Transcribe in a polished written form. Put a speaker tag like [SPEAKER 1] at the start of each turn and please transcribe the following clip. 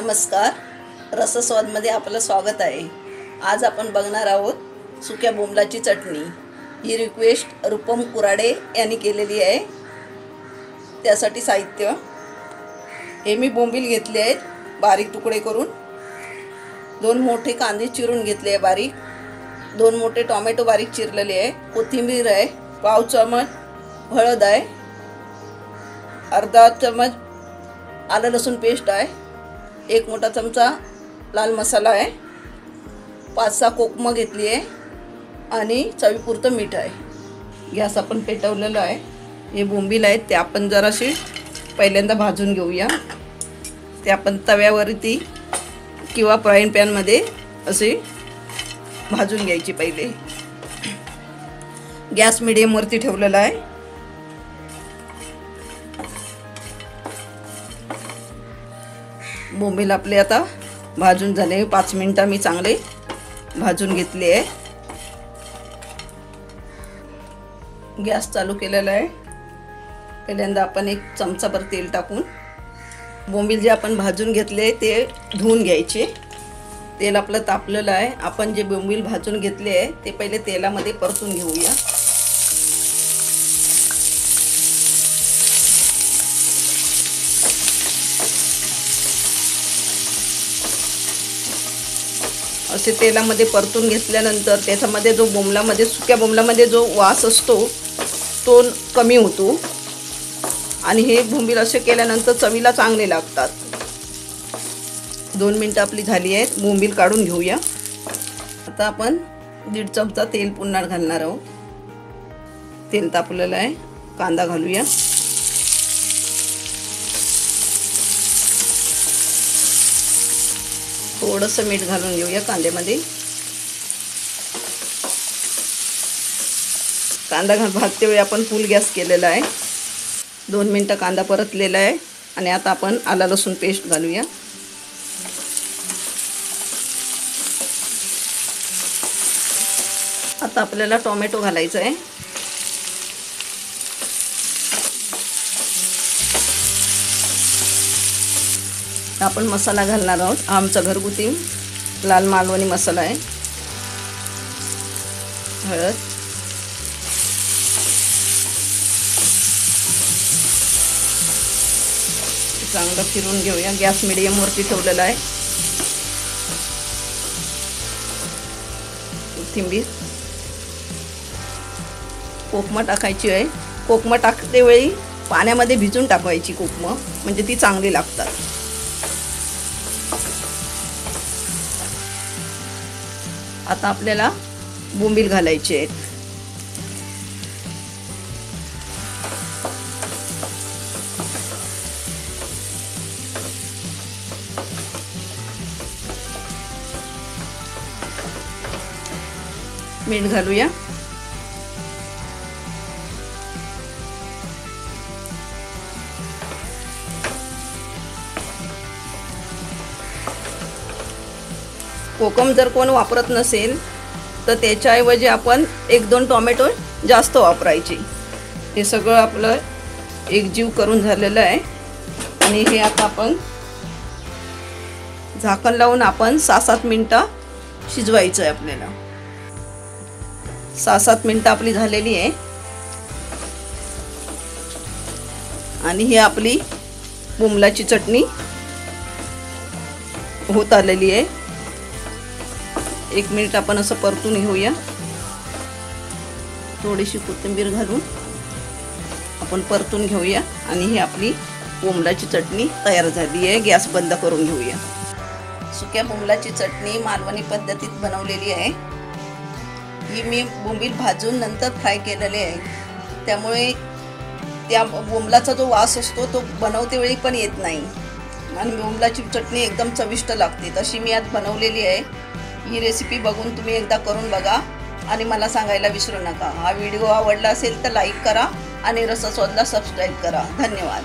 [SPEAKER 1] नमस्कार, रसस्वादमध्ये आपलं स्वागत आहे। आज आपण बघणार आहोत सुक्या बोंबलाची चटणी। ही रिक्वेस्ट रूपम कुराडे यांनी केलेली आहे। त्यासाठी साहित्य हे मी बोंबील घेतले आहेत बारीक तुकडे करून, 2 मोठे कांदे चिरून घेतले आहे बारीक, 2 मोठे टोमॅटो बारीक चिरलेले आहे, कोथिंबीर आहे, पाव चमच हळद आहे, अर्धा चमच आलं लसूण पेस्ट आहे, 1 मोठा चमचा लाल मसाला आहे, 5-6 कोकम घेतली आहे आणि चवीपुरतं मीठ आहे। गॅस आपण पेटवलेला आहे। हे बोंबील आहेत ते आपण जराशी पहिल्यांदा भाजून घेऊया। ते आपण तव्यावरती किंवा फ्राईंग पॅन मध्ये असे भाजून घ्यायची। पहिले गॅस मीडियम वरती ठेवलेला आहे। बोंबील आपले आता भाजून झाले। 5 मिनिटं मी चांगले भाजून घेतले आहे। गॅस चालू केलेला आहे। पहिल्यांदा आपण 1 चमचाभर तेल टाकून बोंबील जे आपण भाजून घेतले ते धुवून घ्यायचे। तेल आपलं तापलेलं आहे। आपण जे बोंबील भाजून घेतले आहे ते पहिले तेलामध्ये परतून घेऊया। असे तेलामध्ये परतून घेतल्यानंतर त्याच्यामध्ये जो बोंबलामध्ये सुक्या बोंबलामध्ये जो वास असतो तो कमी होतो आणि हे बोंबील असे केल्यानंतर चवीला चांगले लागतात। 2 मिनिटं आपली झाली आहेत। बोंबील काढून घेऊया। आता आपण 1.5 चमचा तेल पुन्हा घालणार आहोत। तेल तापलेलं आहे। कांदा घालूया। थोडंसं मीठ घालून घेऊया कांद्यामध्ये। कांदा भाजते वेळी आपण फुल गॅस केलेला आहे। 2 मिनिटं कांदा परतलेला आहे आणि आता आपण आलं लसूण पेस्ट घालूया। आता आपल्याला टोमॅटो घालायचा आहे। आपण मसाला घालणार आहोत। आमचा घरगुती लाल मालवणी मसाला आहे। हळद, चांगलं फिरून घेऊया। गॅस मीडियम वरती ठेवलेला आहे। कोथिंबीर, कोकम टाकायची आहे। कोकम टाकते वेळी पाण्यामध्ये भिजून टाकायची कोकम, म्हणजे ती चांगली लागतात। आता आपल्याला बोंबील घालायचे आहेत। मीठ घालूया। कोकम जर कोण वापरत नसेल तर त्याच्याऐवजी आपण 1-2 टोमॅटो जास्त वापरायचे। हे सगळं आपलं एकजीव करून झालेलं आहे आणि हे आता आपण झाकण लावून आपण 6-7 मिनिटं शिजवायचं आहे आपल्याला। 6-7 मिनिटं आपली झालेली आहे आणि ही आपली बोंबलाची चटणी होत आलेली आहे। 1 मिनिट आपण असं परतून घेऊया। थोडीशी कोथिंबीर घालून आपण परतून घेऊया आणि ही आपली बोंबलाची चटणी तयार झाली आहे। गॅस बंद करून घेऊया। सुक्या बोंबलाची चटणी मालवणी पद्धतीत बनवलेली आहे। ही मी बोंबील भाजून नंतर फ्राय केलेले आहे, त्यामुळे त्या बोंबलाचा जो वास असतो तो बनवते वेळी पण येत नाही आणि बोंबलाची चटणी एकदम चविष्ट लागते। तशी मी आज बनवलेली आहे। ही रेसिपी बघून तुम्ही एकदा करून बघा आणि मला सांगायला विसरू नका। हा व्हिडिओ आवडला असेल तर लाईक करा आणि रसस्वादला सबस्क्राईब करा। धन्यवाद।